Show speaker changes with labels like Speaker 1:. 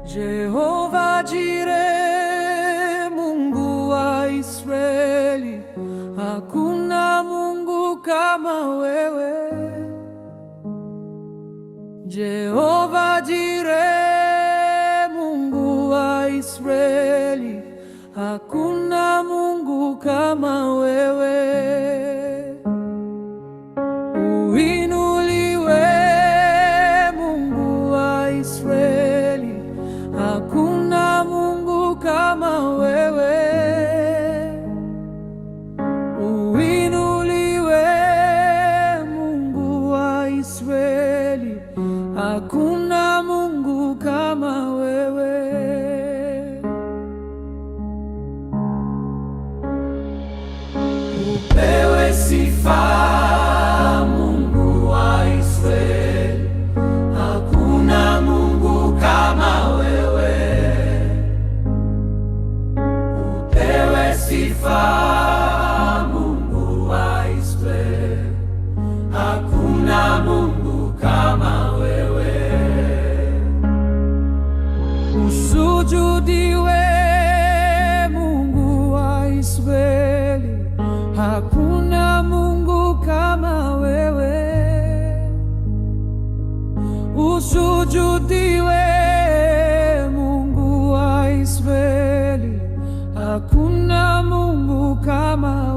Speaker 1: Jehova Jireh, Mungu wa Israeli, hakuna Mungu kama wewe. Jehova Jireh, Mungu wa Israeli, hakuna Mungu kama wewe. Uinuliwe Mungu wa Israeli, hakuna Mungu kama wewe. Uinuliwe Mungu wa Israeli, hakuna Mungu kama wewe. Upewe sifa Mungu wa Israeli, hakuna Mungu kama wewe. Upewe sifa Mungu wa Israeli, hakuna Mungu kama wewe. Usujudiwe Mungu wa Israeli, hakuna Mungu kama wewe. Usujudiwe Mungu wa Israeli, hakuna Mungu kama wewe.